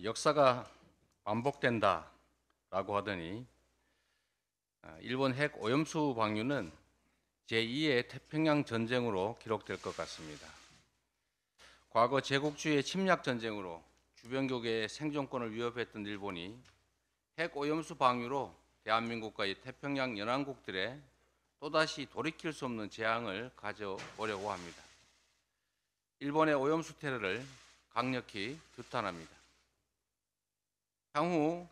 역사가 반복된다라고 하더니 일본 핵 오염수 방류는 제2의 태평양 전쟁으로 기록될 것 같습니다. 과거 제국주의 침략 전쟁으로 주변국의 생존권을 위협했던 일본이 핵 오염수 방류로 대한민국과 태평양 연안국들에 또다시 돌이킬 수 없는 재앙을 가져오려고 합니다. 일본의 오염수 테러를 강력히 규탄합니다. 향후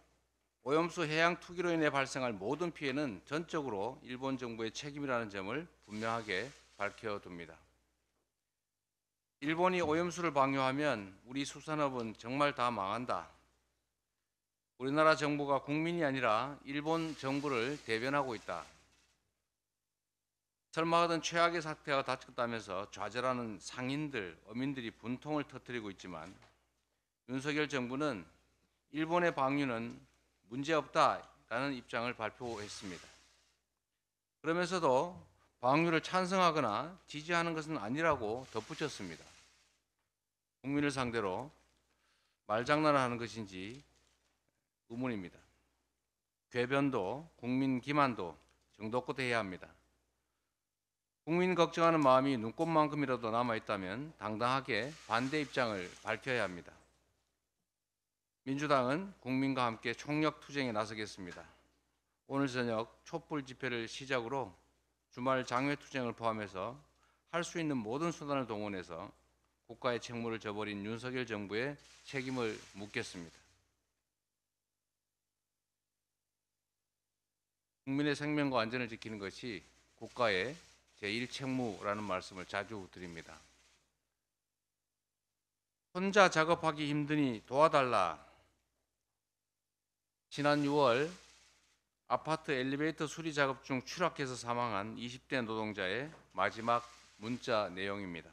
오염수 해양 투기로 인해 발생할 모든 피해는 전적으로 일본 정부의 책임이라는 점을 분명하게 밝혀둡니다. 일본이 오염수를 방류하면 우리 수산업은 정말 다 망한다. 우리나라 정부가 국민이 아니라 일본 정부를 대변하고 있다. 설마 하던 최악의 사태가 닥쳤다면서 좌절하는 상인들, 어민들이 분통을 터뜨리고 있지만 윤석열 정부는 일본의 방류는 문제없다라는 입장을 발표했습니다. 그러면서도 방류를 찬성하거나 지지하는 것은 아니라고 덧붙였습니다. 국민을 상대로 말장난을 하는 것인지 의문입니다. 궤변도 국민 기만도 정도껏 해야 합니다. 국민 걱정하는 마음이 눈꼽만큼이라도 남아있다면 당당하게 반대 입장을 밝혀야 합니다. 민주당은 국민과 함께 총력 투쟁에 나서겠습니다. 오늘 저녁 촛불 집회를 시작으로 주말 장외 투쟁을 포함해서 할 수 있는 모든 수단을 동원해서 국가의 책무를 저버린 윤석열 정부의 책임을 묻겠습니다. 국민의 생명과 안전을 지키는 것이 국가의 제1책무라는 말씀을 자주 드립니다. 혼자 작업하기 힘드니 도와달라. 지난 6월 아파트 엘리베이터 수리 작업 중 추락해서 사망한 20대 노동자의 마지막 문자 내용입니다.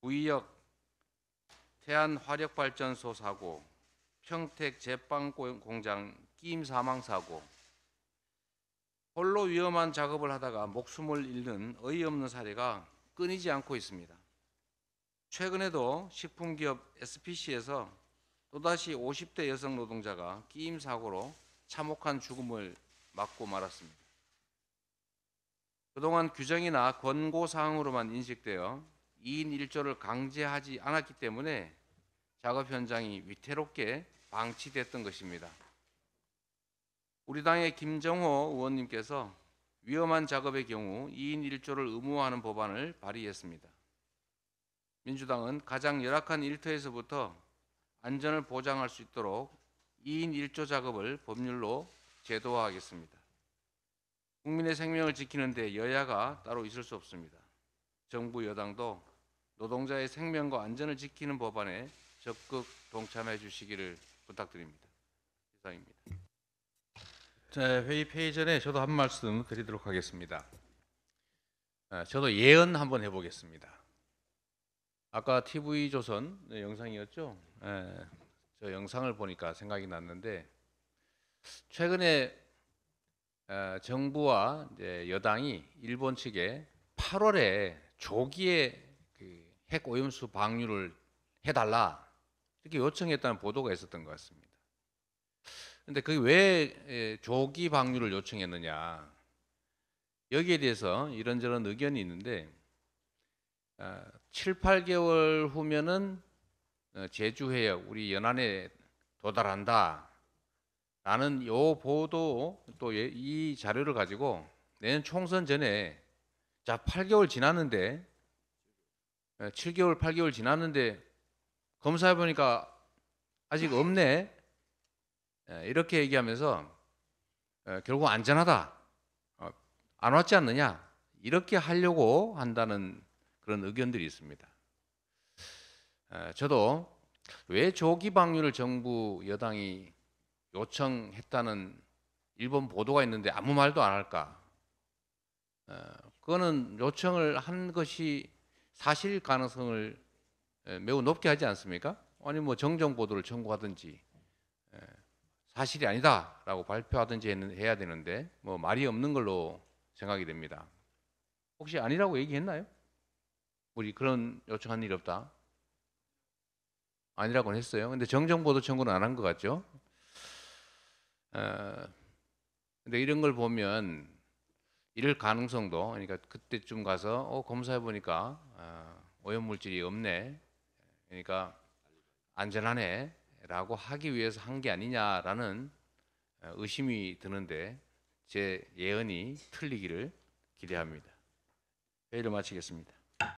구의역 태안화력발전소 사고, 평택 제빵 공장 끼임 사망 사고, 홀로 위험한 작업을 하다가 목숨을 잃는 어이없는 사례가 끊이지 않고 있습니다. 최근에도 식품기업 SPC에서 또다시 50대 여성 노동자가 끼임 사고로 참혹한 죽음을 맞고 말았습니다. 그동안 규정이나 권고사항으로만 인식되어 2인 1조를 강제하지 않았기 때문에 작업 현장이 위태롭게 방치됐던 것입니다. 우리 당의 김정호 의원님께서 위험한 작업의 경우 2인 1조를 의무화하는 법안을 발의했습니다. 민주당은 가장 열악한 일터에서부터 안전을 보장할 수 있도록 2인 1조 작업을 법률로 제도화하겠습니다. 국민의 생명을 지키는 데 여야가 따로 있을 수 없습니다. 정부 여당도 노동자의 생명과 안전을 지키는 법안에 적극 동참해 주시기를 부탁드립니다. 이상입니다. 자, 회의 폐기 전에 저도 한 말씀 드리도록 하겠습니다. 저도 예언 한번 해보겠습니다. 아까 TV조선 영상이었죠? 저 영상을 보니까 생각이 났는데 최근에 정부와 이제 여당이 일본 측에 8월에 조기에 그 핵 오염수 방류를 해달라 이렇게 요청했다는 보도가 있었던 것 같습니다. 그런데 그게 왜 조기 방류를 요청했느냐 여기에 대해서 이런저런 의견이 있는데 7, 8개월 후면은 제주 해역 우리 연안에 도달한다 라는 요 보도 또 이 자료를 가지고 내년 총선 전에 자 8개월 지났는데 7개월 8개월 지났는데 검사해 보니까 아직 없네 이렇게 얘기하면서 결국 안전하다 안 왔지 않느냐 이렇게 하려고 한다는 그런 의견들이 있습니다. 저도 왜 조기 방류를 정부 여당이 요청했다는 일본 보도가 있는데 아무 말도 안 할까? 그거는 요청을 한 것이 사실 가능성을 매우 높게 하지 않습니까? 아니 뭐 정정 보도를 청구하든지 사실이 아니다라고 발표하든지 해야 되는데 뭐 말이 없는 걸로 생각이 됩니다. 혹시 아니라고 얘기했나요? 우리 그런 요청한 일이 없다. 아니라고는 했어요. 근데 정정보도 청구는 안 한 것 같죠. 근데 이런 걸 보면 이럴 가능성도, 그러니까 그때쯤 가서 검사해 보니까 오염물질이 없네, 그러니까 안전하네라고 하기 위해서 한 게 아니냐라는 의심이 드는데 제 예언이 틀리기를 기대합니다. 회의를 마치겠습니다.